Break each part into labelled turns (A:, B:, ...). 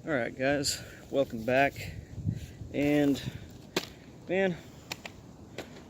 A: Alright guys, welcome back. And man,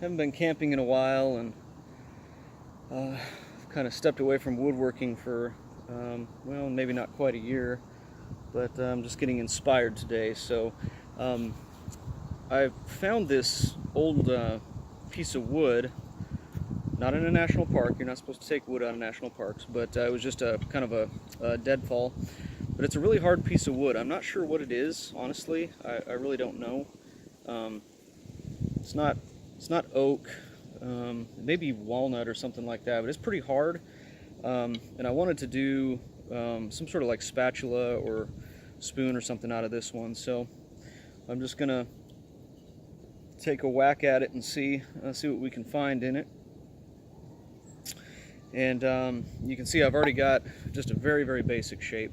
A: haven't been camping in a while, and I've kind of stepped away from woodworking for well, maybe not quite a year, but I'm just getting inspired today. So I found this old piece of wood, not in a national park. You're not supposed to take wood out of national parks, but it was just a kind of a deadfall. But it's a really hard piece of wood. I'm not sure what it is, honestly. I really don't know. It's not oak, maybe walnut or something like that, but it's pretty hard. And I wanted to do some sort of like spatula or spoon or something out of this one. So I'm just gonna take a whack at it and see what we can find in it. And you can see I've already got just a very, very basic shape.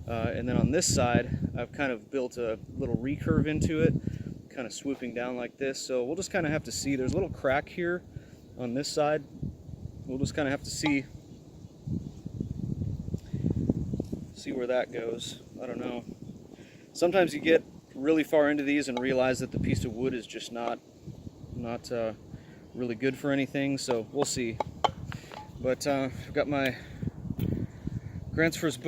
A: And then on this side, I've kind of built a little recurve into it, kind of swooping down like this. So we'll just kind of have to see. There's a little crack here on this side. We'll just kind of have to see where that goes. I don't know. Sometimes you get really far into these and realize that the piece of wood is just not really good for anything. So we'll see. But I've got my Gränsfors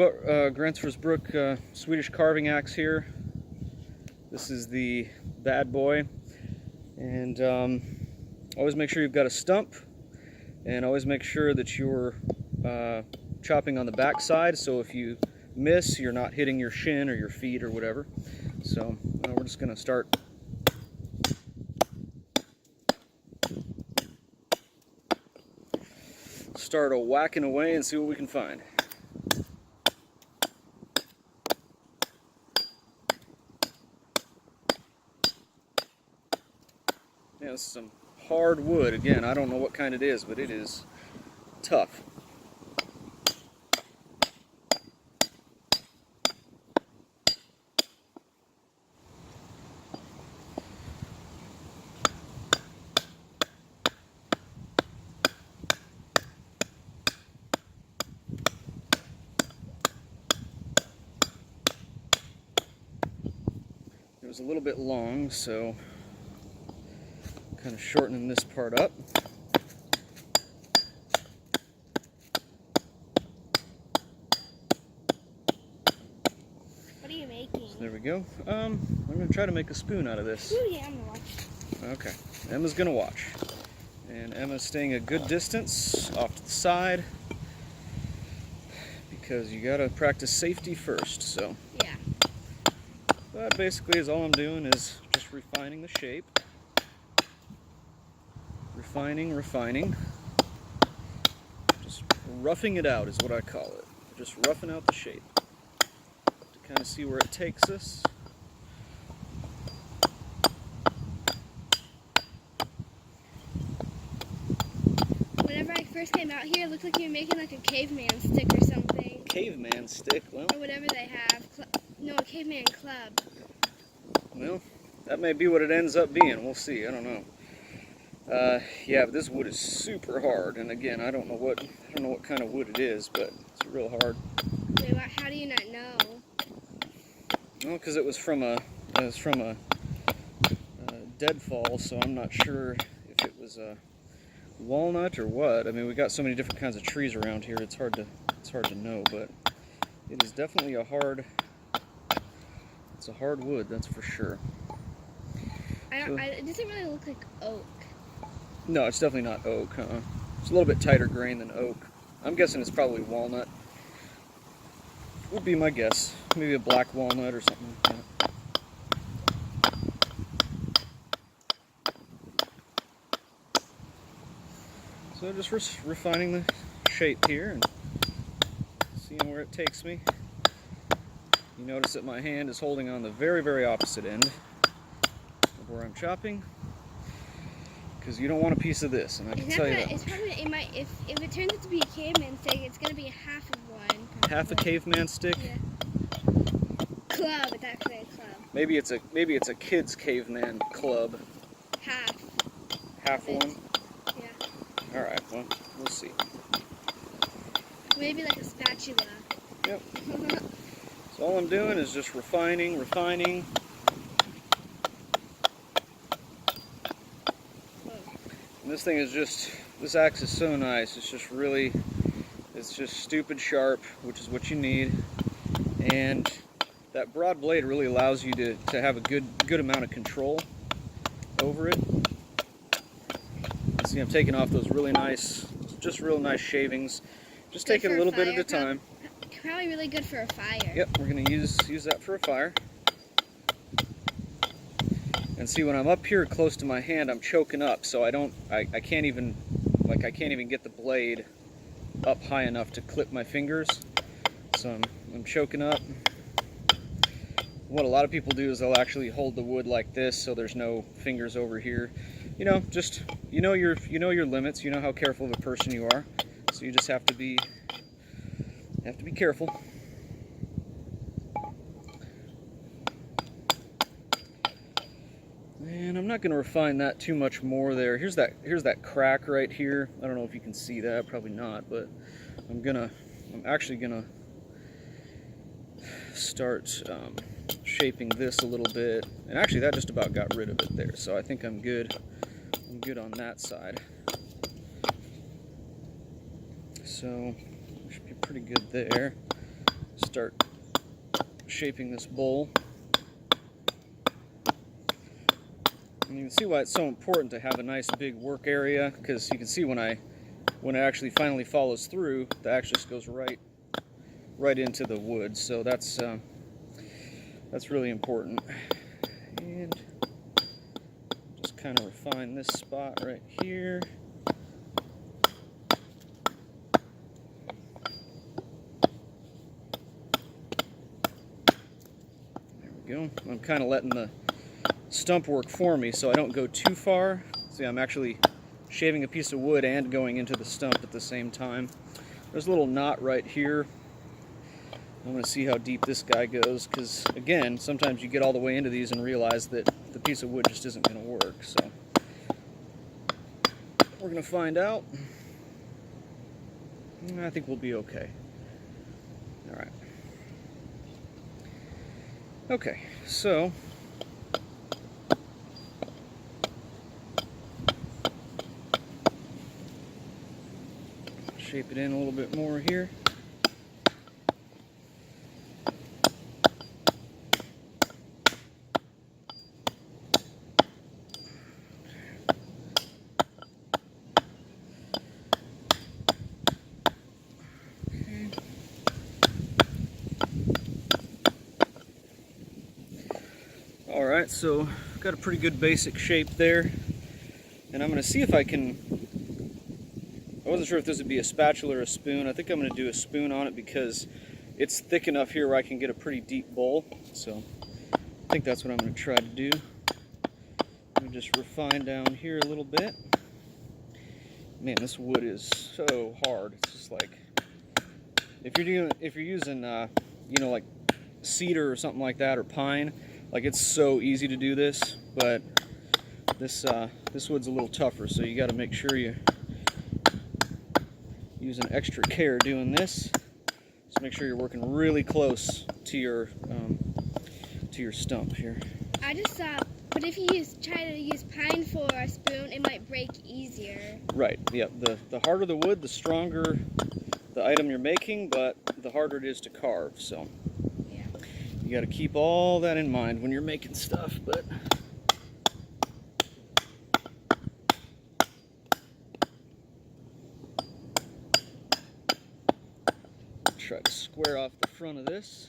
A: Swedish carving axe here. This is the bad boy, and always make sure you've got a stump, and always make sure that you're chopping on the back side, so if you miss, you're not hitting your shin or your feet or whatever. So we're just gonna start whacking away and see what we can find. Yeah, this is some hard wood. Again, I don't know what kind it is, but it is tough. It was a little bit long, so kind of shortening this part up.
B: What are you making?
A: So there we go. I'm going to try to make a spoon out of this.
B: Ooh, yeah, I'm gonna watch.
A: Okay, Emma's going to watch. And Emma's staying a good distance off to the side, because you got to practice safety first. So
B: Yeah.
A: that basically is all I'm doing, is just refining the shape. Refining. Just roughing it out is what I call it. Just roughing out the shape to kind of see where it takes us.
B: Whenever I first came out here, it looked like you were making like a caveman stick or something.
A: Caveman stick? Well,
B: Or whatever they have. No, a caveman club.
A: well, that may be what it ends up being. We'll see. I don't know. Yeah, but this wood is super hard, and again, I don't know what kind of wood it is, but it's real hard.
B: Wait, how do you not know?
A: Well, because it was from a deadfall, so I'm not sure if it was a walnut or what. I mean, we got so many different kinds of trees around here. It's hard to know, but it is definitely a hard wood, that's for sure.
B: It doesn't really look like oak.
A: No, it's definitely not oak. It's a little bit tighter grain than oak. I'm guessing it's probably walnut. Would be my guess. Maybe a black walnut or something like that. So just refining the shape here and seeing where it takes me. You notice that my hand is holding on the very, very opposite end of where I'm chopping, because you don't want a piece of this, and I can tell you that.
B: It's probably, if it turns out to be a caveman stick, it's gonna be half of one. Probably.
A: Half a caveman stick?
B: Yeah. Club, it's actually a club.
A: Maybe it's a kid's caveman club. Half one?
B: Yeah.
A: Alright, well, we'll see.
B: Maybe like a spatula.
A: Yep. So all I'm doing is just refining. And this thing is just, this axe is so nice. It's just really, it's just stupid sharp, which is what you need. And that broad blade really allows you to have a good amount of control over it. See, I'm taking off those really nice, just real nice shavings. Just take it a little bit at a time.
B: Probably really good for a fire.
A: Yep, we're gonna use that for a fire. And see, when I'm up here close to my hand, I'm choking up, so I can't even get the blade up high enough to clip my fingers. So I'm choking up. What a lot of people do is they'll actually hold the wood like this, so there's no fingers over here. You know, just you know your limits. You know how careful of a person you are. So you just have to be careful. And I'm not going to refine that too much more there. Here's that crack right here. I don't know if you can see that, probably not, but I'm actually gonna start shaping this a little bit. And actually that just about got rid of it there, so I think I'm good. I'm good on that side. So should be pretty good there. Start shaping this bowl. And you can see why it's so important to have a nice big work area, because you can see when it actually finally follows through, the axe just goes right into the wood. So that's really important. And just kind of refine this spot right here. There we go. I'm kind of letting the stump work for me so I don't go too far. See, I'm actually shaving a piece of wood and going into the stump at the same time. There's a little knot right here. I'm going to see how deep this guy goes, because again, sometimes you get all the way into these and realize that the piece of wood just isn't going to work. So we're going to find out. I think we'll be okay. All right. Okay, so shape it in a little bit more here. Alright, so I've got a pretty good basic shape there, and I'm going to see if I can, I wasn't sure if this would be a spatula or a spoon. I think I'm going to do a spoon on it because it's thick enough here where I can get a pretty deep bowl, so I think that's what I'm going to try to do. I'm going to just refine down here a little bit. Man, this wood is so hard. It's just like, if you're using you know, like cedar or something like that, or pine, like, it's so easy to do this, but this wood's a little tougher, so you got to make sure you use an extra care doing this. Just make sure you're working really close to your stump here.
B: I just thought, but if you try to use pine for a spoon, it might break easier.
A: Right. Yep. The harder the wood, the stronger the item you're making, but the harder it is to carve. So
B: yeah,
A: you got to keep all that in mind when you're making stuff. But try to square off the front of this.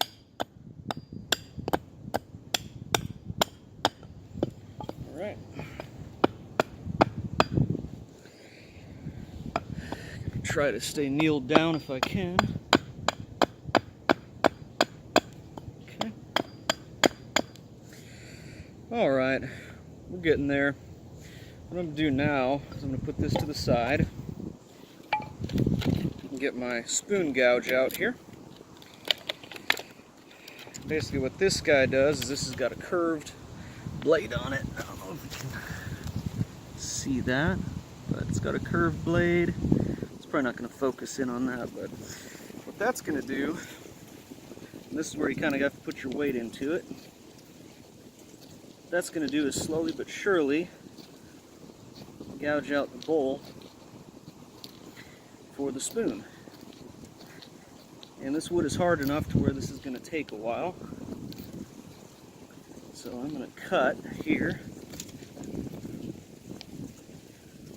A: All right. Try to stay kneeled down if I can. Okay. All right, we're getting there. What I'm going to do now is I'm going to put this to the side and get my spoon gouge out here. Basically what this guy does is this has got a curved blade on it. I don't know if you can see that, but it's got a curved blade. It's probably not going to focus in on that, but what that's going to do And this is where you kind of have to put your weight into it. What that's going to do is slowly but surely gouge out the bowl for the spoon. And this wood is hard enough to where this is going to take a while. So I'm going to cut here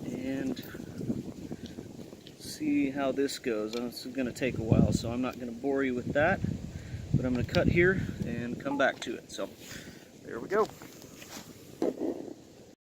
A: and see how this goes. This is going to take a while, so I'm not going to bore you with that, but I'm going to cut here and come back to it. So there we go.